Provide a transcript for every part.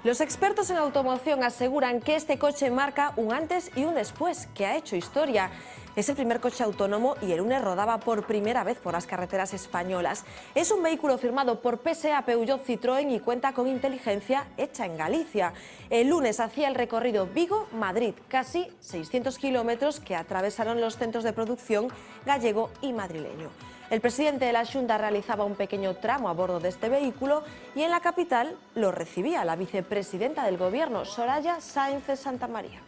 Los expertos en automoción aseguran que este coche marca un antes y un después, que ha hecho historia. Es el primer coche autónomo y el lunes rodaba por primera vez por las carreteras españolas. Es un vehículo firmado por PSA, Peugeot, Citroën y cuenta con inteligencia hecha en Galicia. El lunes hacía el recorrido Vigo-Madrid, casi 600 kilómetros que atravesaron los centros de producción gallego y madrileño. El presidente de la Xunta realizaba un pequeño tramo a bordo de este vehículo y en la capital lo recibía la vicepresidenta del Gobierno, Soraya Sáenz de Santamaría.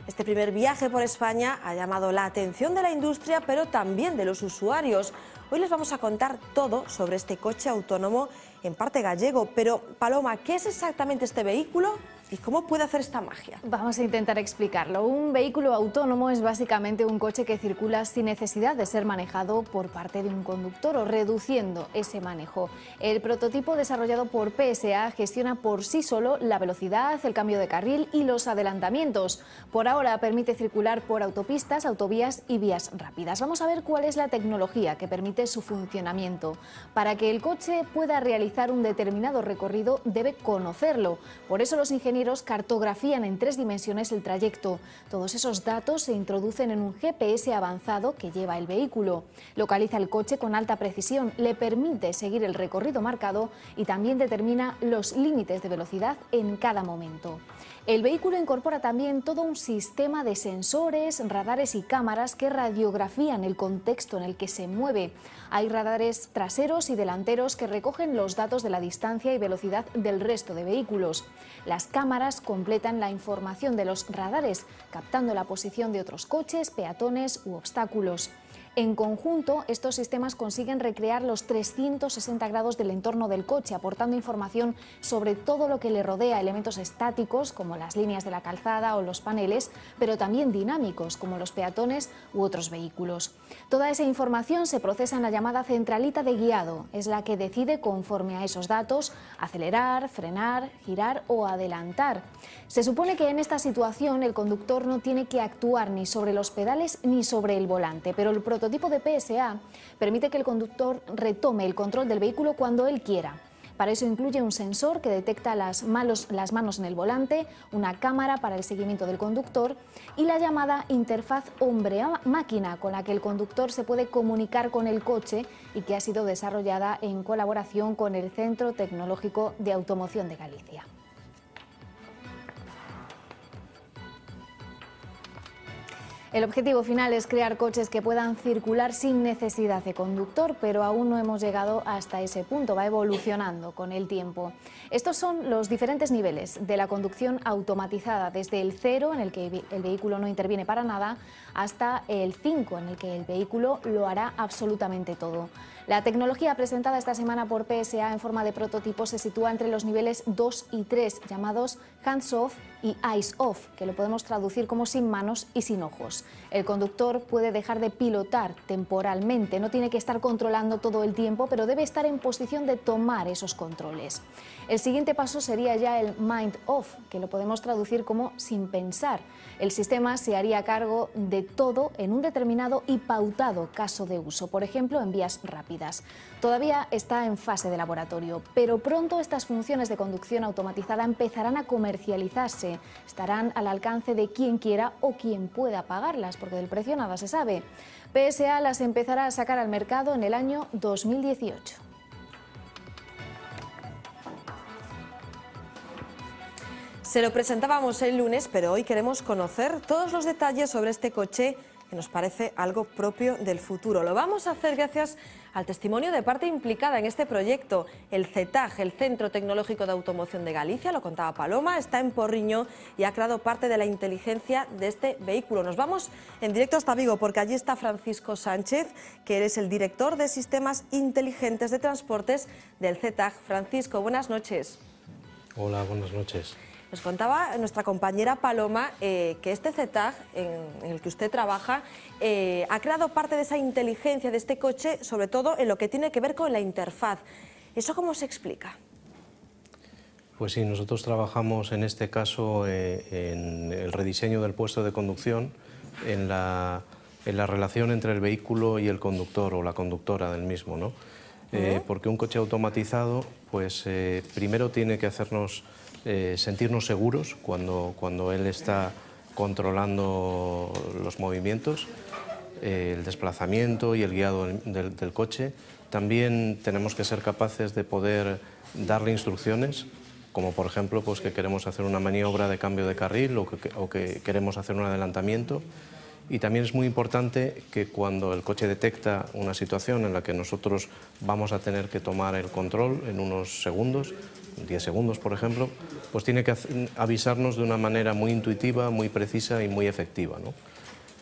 Este primer viaje por España ha llamado la atención de la industria, pero también de los usuarios. Hoy les vamos a contar todo sobre este coche autónomo en parte gallego. Pero, Paloma, ¿qué es exactamente este vehículo y cómo puede hacer esta magia? Vamos a intentar explicarlo. Un vehículo autónomo es básicamente un coche que circula sin necesidad de ser manejado por parte de un conductor o reduciendo ese manejo. El prototipo desarrollado por PSA gestiona por sí solo la velocidad, el cambio de carril y los adelantamientos. Por ahora permite circular por autopistas, autovías y vías rápidas. Vamos a ver cuál es la tecnología que permite su funcionamiento. Para que el coche pueda realizar un determinado recorrido debe conocerlo. Por eso los ingenieros cartografían en 3 dimensiones el trayecto. Todos esos datos se introducen en un GPS avanzado que lleva el vehículo. Localiza el coche con alta precisión, le permite seguir el recorrido marcado y también determina los límites de velocidad en cada momento. El vehículo incorpora también todo un sistema de sensores, radares y cámaras que radiografían el contexto en el que se mueve. Hay radares traseros y delanteros que recogen los datos de la distancia y velocidad del resto de vehículos. Las cámaras completan la información de los radares, captando la posición de otros coches, peatones u obstáculos. En conjunto, estos sistemas consiguen recrear los 360 grados del entorno del coche, aportando información sobre todo lo que le rodea, elementos estáticos como las líneas de la calzada o los paneles, pero también dinámicos como los peatones u otros vehículos. Toda esa información se procesa en la llamada centralita de guiado, es la que decide conforme a esos datos acelerar, frenar, girar o adelantar. Se supone que en esta situación el conductor no tiene que actuar ni sobre los pedales ni sobre el volante, pero el prototipo de PSA permite que el conductor retome el control del vehículo cuando él quiera. Para eso incluye un sensor que detecta las manos en el volante, una cámara para el seguimiento del conductor y la llamada interfaz hombre-máquina, con la que el conductor se puede comunicar con el coche y que ha sido desarrollada en colaboración con el Centro Tecnológico de Automoción de Galicia. El objetivo final es crear coches que puedan circular sin necesidad de conductor, pero aún no hemos llegado hasta ese punto, va evolucionando con el tiempo. Estos son los diferentes niveles de la conducción automatizada, desde el 0, en el que el vehículo no interviene para nada, hasta el 5, en el que el vehículo lo hará absolutamente todo. La tecnología presentada esta semana por PSA en forma de prototipo se sitúa entre los niveles 2 y 3, llamados hands-off y eyes-off, que lo podemos traducir como sin manos y sin ojos. El conductor puede dejar de pilotar temporalmente, no tiene que estar controlando todo el tiempo, pero debe estar en posición de tomar esos controles. El siguiente paso sería ya el mind-off, que lo podemos traducir como sin pensar. El sistema se haría cargo de todo en un determinado y pautado caso de uso, por ejemplo en vías rápidas. Todavía está en fase de laboratorio, pero pronto estas funciones de conducción automatizada empezarán a comercializarse. Estarán al alcance de quien quiera o quien pueda pagarlas, porque del precio nada se sabe. PSA las empezará a sacar al mercado en el año 2018. Se lo presentábamos el lunes, pero hoy queremos conocer todos los detalles sobre este coche que nos parece algo propio del futuro. Lo vamos a hacer gracias al testimonio de parte implicada en este proyecto. El CETAG, el Centro Tecnológico de Automoción de Galicia, lo contaba Paloma, está en Porriño y ha creado parte de la inteligencia de este vehículo. Nos vamos en directo hasta Vigo porque allí está Francisco Sánchez, que eres el director de Sistemas Inteligentes de Transportes del CETAG. Francisco, buenas noches. Hola, buenas noches. Nos contaba nuestra compañera Paloma que este CETAG en el que usted trabaja ha creado parte de esa inteligencia de este coche, sobre todo en lo que tiene que ver con la interfaz. ¿Eso cómo se explica? Pues sí, nosotros trabajamos en este caso en el rediseño del puesto de conducción, en la relación entre el vehículo y el conductor o la conductora del mismo, ¿no? porque un coche automatizado, pues primero tiene que hacernos sentirnos seguros cuando él está controlando los movimientos, el desplazamiento y el guiado del coche. También tenemos que ser capaces de poder darle instrucciones, como por ejemplo pues que queremos hacer una maniobra de cambio de carril o que queremos hacer un adelantamiento. Y también es muy importante que cuando el coche detecta una situación en la que nosotros vamos a tener que tomar el control en unos segundos, 10 segundos por ejemplo, pues tiene que avisarnos de una manera muy intuitiva, muy precisa y muy efectiva, ¿no?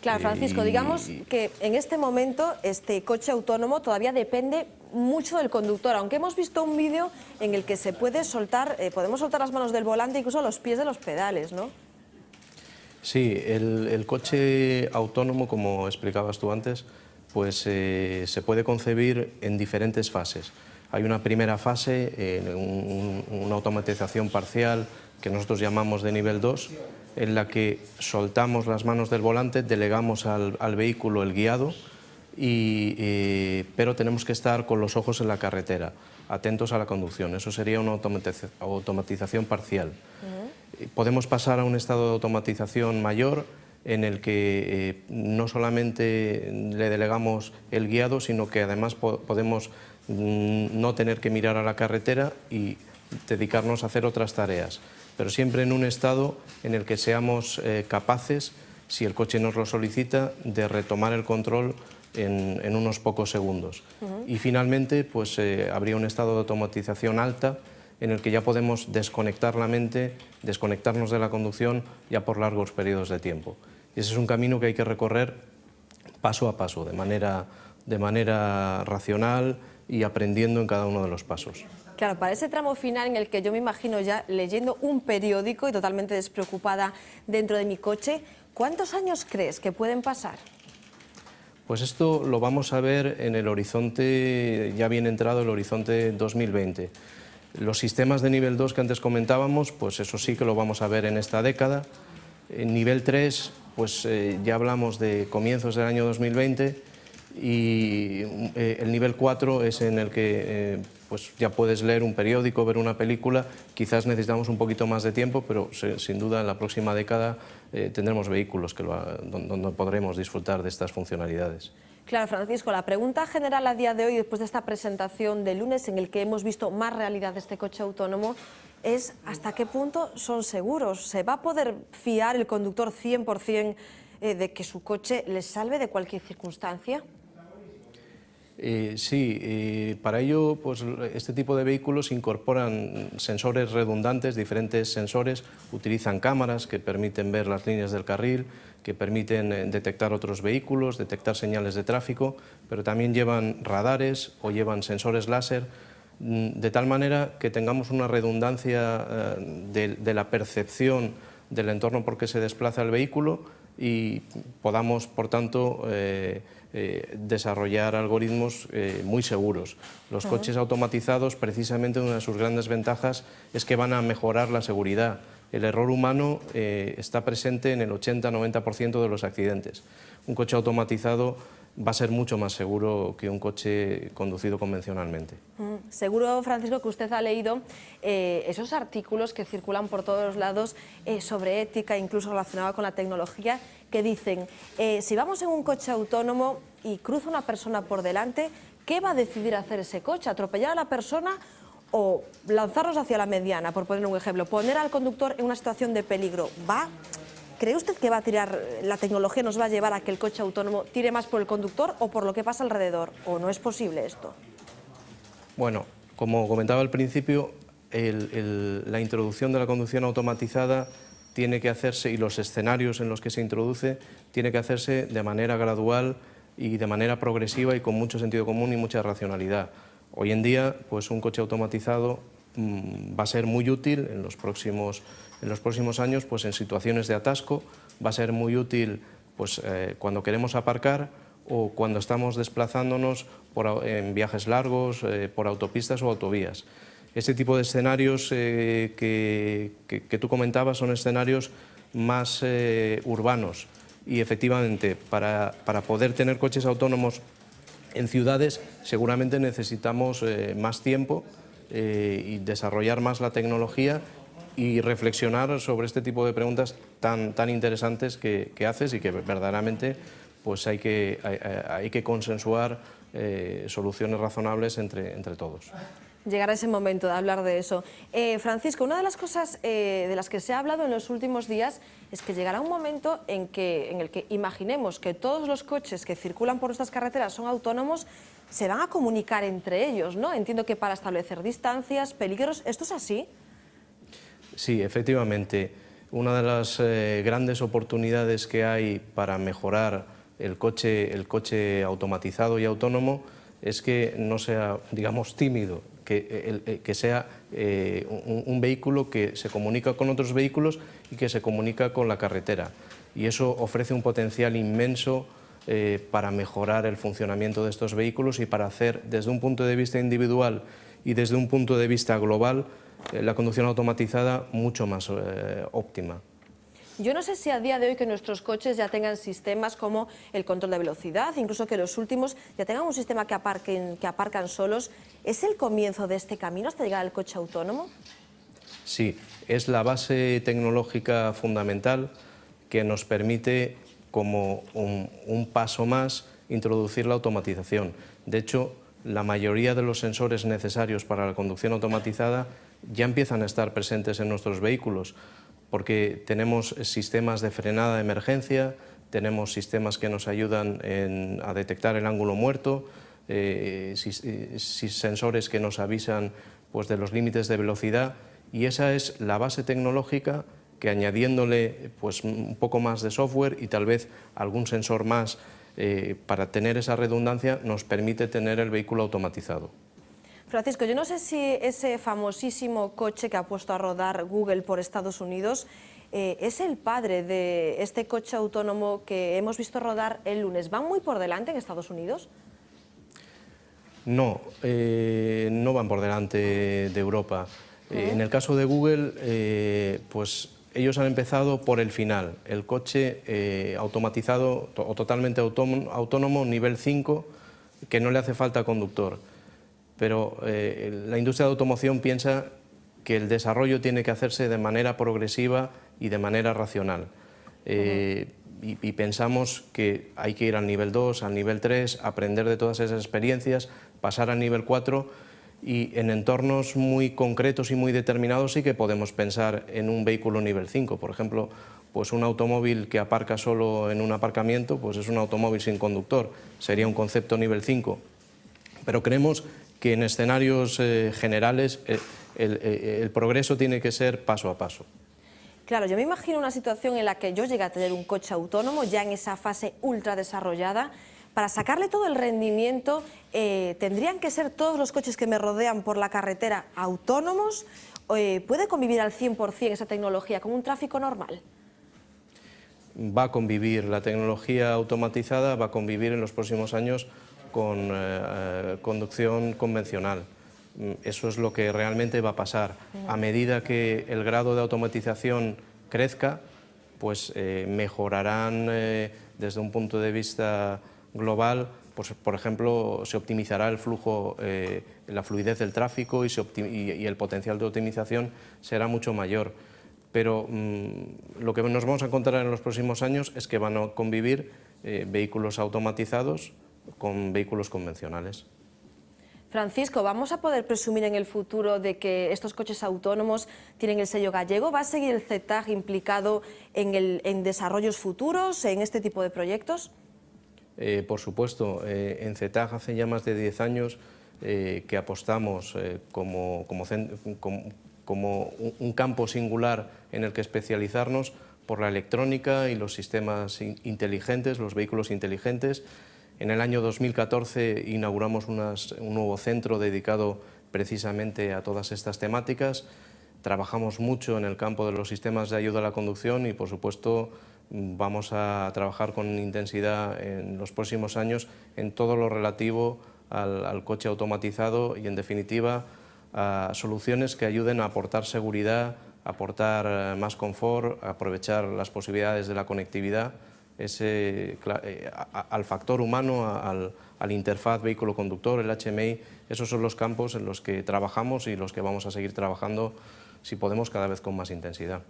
Claro, Francisco, digamos que en este momento este coche autónomo todavía depende mucho del conductor, aunque hemos visto un vídeo en el que se puede soltar, podemos soltar las manos del volante, incluso los pies de los pedales, ¿no? Sí, el coche autónomo, como explicabas tú antes, pues se puede concebir en diferentes fases. Hay una primera fase, una automatización parcial que nosotros llamamos de nivel 2, en la que soltamos las manos del volante, delegamos al vehículo el guiado, pero tenemos que estar con los ojos en la carretera, atentos a la conducción. Eso sería una automatización parcial. Podemos pasar a un estado de automatización mayor en el que no solamente le delegamos el guiado, sino que además podemos no tener que mirar a la carretera y dedicarnos a hacer otras tareas, pero siempre en un estado en el que seamos capaces, si el coche nos lo solicita, de retomar el control en unos pocos segundos. Y finalmente pues, habría un estado de automatización alta en el que ya podemos desconectar la mente, desconectarnos de la conducción ya por largos periodos de tiempo. Y ese es un camino que hay que recorrer paso a paso, de manera racional y aprendiendo en cada uno de los pasos. Claro, para ese tramo final en el que yo me imagino ya leyendo un periódico y totalmente despreocupada dentro de mi coche, ¿cuántos años crees que pueden pasar? Pues esto lo vamos a ver en el horizonte, ya bien entrado el horizonte 2020. Los sistemas de nivel 2 que antes comentábamos, pues eso sí que lo vamos a ver en esta década. En nivel 3, pues ya hablamos de comienzos del año 2020 y el nivel 4 es en el que pues ya puedes leer un periódico, ver una película. Quizás necesitamos un poquito más de tiempo, pero sin duda en la próxima década tendremos vehículos donde podremos disfrutar de estas funcionalidades. Claro, Francisco, la pregunta general a día de hoy, después de esta presentación de lunes en el que hemos visto más realidad de este coche autónomo, es ¿hasta qué punto son seguros? ¿Se va a poder fiar el conductor 100% de que su coche les salve de cualquier circunstancia? Sí, para ello pues, este tipo de vehículos incorporan sensores redundantes, diferentes sensores, utilizan cámaras que permiten ver las líneas del carril, que permiten detectar otros vehículos, detectar señales de tráfico, pero también llevan radares o llevan sensores láser, de tal manera que tengamos una redundancia de la percepción del entorno por que se desplaza el vehículo y podamos, por tanto, desarrollar algoritmos muy seguros. Los coches automatizados, precisamente una de sus grandes ventajas es que van a mejorar la seguridad. El error humano está presente en el 80-90% de los accidentes. Un coche automatizado va a ser mucho más seguro que un coche conducido convencionalmente. Seguro, Francisco, que usted ha leído esos artículos que circulan por todos los lados sobre ética, incluso relacionada con la tecnología, que dicen, si vamos en un coche autónomo y cruza una persona por delante, ¿qué va a decidir hacer ese coche? ¿Atropellar a la persona o lanzarnos hacia la mediana, por poner un ejemplo? ¿Poner al conductor en una situación de peligro? ¿Cree usted que va a tirar, la tecnología nos va a llevar a que el coche autónomo tire más por el conductor o por lo que pasa alrededor? ¿O no es posible esto? Bueno, como comentaba al principio, la introducción de la conducción automatizada tiene que hacerse, y los escenarios en los que se introduce, tiene que hacerse de manera gradual y de manera progresiva y con mucho sentido común y mucha racionalidad. Hoy en día, pues un coche automatizado va a ser muy útil en los próximos años, pues en situaciones de atasco, va a ser muy útil pues, cuando queremos aparcar o cuando estamos desplazándonos en viajes largos, por autopistas o autovías. Este tipo de escenarios que tú comentabas son escenarios más urbanos y efectivamente para poder tener coches autónomos En ciudades seguramente necesitamos más tiempo y desarrollar más la tecnología y reflexionar sobre este tipo de preguntas tan interesantes que haces y que verdaderamente pues hay que consensuar soluciones razonables entre todos. Llegará ese momento de hablar de eso. Francisco, una de las cosas de las que se ha hablado en los últimos días es que llegará un momento en el que imaginemos que todos los coches que circulan por nuestras carreteras son autónomos, se van a comunicar entre ellos, ¿no? Entiendo que para establecer distancias, peligros, ¿esto es así? Sí, efectivamente. Una de las grandes oportunidades que hay para mejorar el coche automatizado y autónomo es que no sea, digamos, tímido, que sea un vehículo que se comunica con otros vehículos y que se comunica con la carretera. Y eso ofrece un potencial inmenso para mejorar el funcionamiento de estos vehículos y para hacer, desde un punto de vista individual y desde un punto de vista global, la conducción automatizada mucho más óptima. Yo no sé si a día de hoy que nuestros coches ya tengan sistemas como el control de velocidad, incluso que los últimos ya tengan un sistema que aparcan solos. ¿Es el comienzo de este camino hasta llegar al coche autónomo? Sí, es la base tecnológica fundamental que nos permite, como un paso más, introducir la automatización. De hecho, la mayoría de los sensores necesarios para la conducción automatizada ya empiezan a estar presentes en nuestros vehículos, porque tenemos sistemas de frenada de emergencia, tenemos sistemas que nos ayudan a detectar el ángulo muerto, sensores que nos avisan pues, de los límites de velocidad, y esa es la base tecnológica que, añadiéndole pues, un poco más de software y tal vez algún sensor más para tener esa redundancia, nos permite tener el vehículo automatizado. Francisco, yo no sé si ese famosísimo coche que ha puesto a rodar Google por Estados Unidos es el padre de este coche autónomo que hemos visto rodar el lunes. ¿Van muy por delante en Estados Unidos? No, no van por delante de Europa. En el caso de Google, pues ellos han empezado por el final, el coche automatizado o totalmente autónomo, nivel 5, que no le hace falta conductor. Pero la industria de automoción piensa que el desarrollo tiene que hacerse de manera progresiva y de manera racional. Y pensamos que hay que ir al nivel 2, al nivel 3, aprender de todas esas experiencias, pasar al nivel 4 y en entornos muy concretos y muy determinados sí que podemos pensar en un vehículo nivel 5. Por ejemplo, pues un automóvil que aparca solo en un aparcamiento, pues es un automóvil sin conductor, sería un concepto nivel 5. Pero creemos que en escenarios generales el progreso tiene que ser paso a paso. Claro, yo me imagino una situación en la que yo llegue a tener un coche autónomo ya en esa fase ultra desarrollada. Para sacarle todo el rendimiento, ¿tendrían que ser todos los coches que me rodean por la carretera autónomos? ¿Puede convivir al 100% esa tecnología con un tráfico normal? Va a convivir, la tecnología automatizada va a convivir en los próximos años con conducción convencional. Eso es lo que realmente va a pasar. A medida que el grado de automatización crezca, pues mejorarán desde un punto de vista global, pues, por ejemplo, se optimizará el flujo, la fluidez del tráfico y el potencial de optimización será mucho mayor. Pero lo que nos vamos a encontrar en los próximos años es que van a convivir vehículos automatizados con vehículos convencionales. Francisco, ¿vamos a poder presumir en el futuro de que estos coches autónomos tienen el sello gallego? ¿Va a seguir el CETAG implicado en desarrollos futuros, en este tipo de proyectos? Por supuesto, en CETAG hace ya más de 10 años que apostamos como un campo singular en el que especializarnos por la electrónica y los sistemas inteligentes, los vehículos inteligentes. En el año 2014 inauguramos un nuevo centro dedicado precisamente a todas estas temáticas. Trabajamos mucho en el campo de los sistemas de ayuda a la conducción y, por supuesto, vamos a trabajar con intensidad en los próximos años en todo lo relativo al coche automatizado y, en definitiva, a soluciones que ayuden a aportar seguridad, a aportar más confort, a aprovechar las posibilidades de la conectividad al factor humano, al interfaz vehículo-conductor, el HMI. Esos son los campos en los que trabajamos y los que vamos a seguir trabajando, si podemos, cada vez con más intensidad.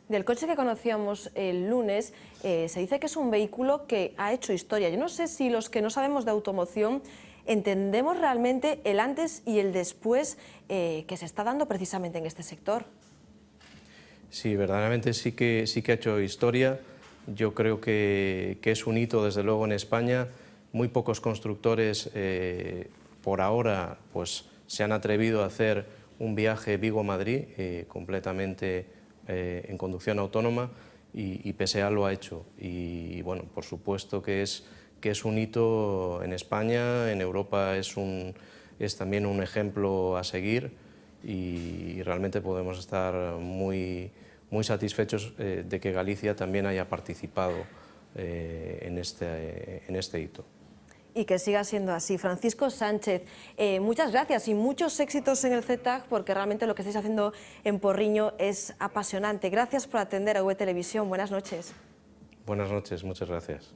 Del coche que conocíamos el lunes, se dice que es un vehículo que ha hecho historia. Yo no sé si los que no sabemos de automoción entendemos realmente el antes y el después que se está dando precisamente en este sector. Sí, verdaderamente sí que ha hecho historia. Yo creo que es un hito, desde luego, en España. Muy pocos constructores por ahora pues, se han atrevido a hacer un viaje Vigo-Madrid completamente en conducción autónoma y PSA lo ha hecho. Y bueno, por supuesto que es un hito en España, en Europa es también un ejemplo a seguir y realmente podemos estar muy satisfechos de que Galicia también haya participado en este hito. Y que siga siendo así. Francisco Sánchez, muchas gracias y muchos éxitos en el CETAG, porque realmente lo que estáis haciendo en Porriño es apasionante. Gracias por atender a V Televisión. Buenas noches. Buenas noches, muchas gracias.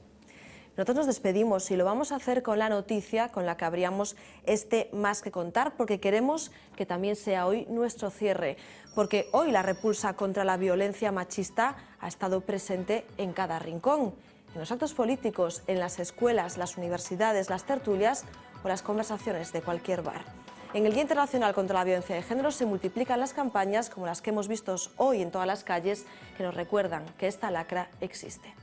Nosotros nos despedimos y lo vamos a hacer con la noticia con la que abríamos este Más que Contar, porque queremos que también sea hoy nuestro cierre, porque hoy la repulsa contra la violencia machista ha estado presente en cada rincón, en los actos políticos, en las escuelas, las universidades, las tertulias o las conversaciones de cualquier bar. En el Día Internacional contra la Violencia de Género se multiplican las campañas como las que hemos visto hoy en todas las calles que nos recuerdan que esta lacra existe.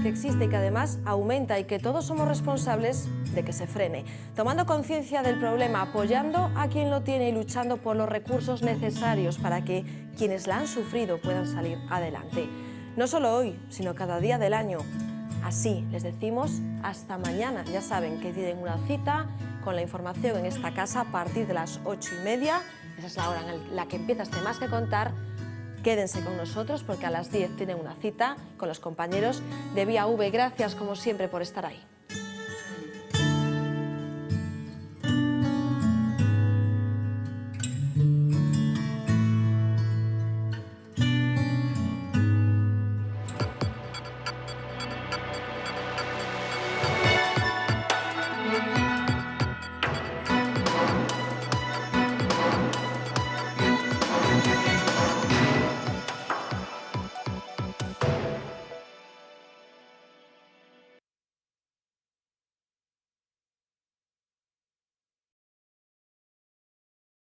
Que existe y que además aumenta y que todos somos responsables de que se frene, tomando conciencia del problema, apoyando a quien lo tiene y luchando por los recursos necesarios para que quienes la han sufrido puedan salir adelante. No solo hoy, sino cada día del año. Así les decimos hasta mañana. Ya saben que tienen una cita con la información en esta casa a partir de las 8:30. Esa es la hora en la que empieza este Más que Contar. Quédense con nosotros porque a las 10 tienen una cita con los compañeros de Vía V. Gracias, como siempre, por estar ahí.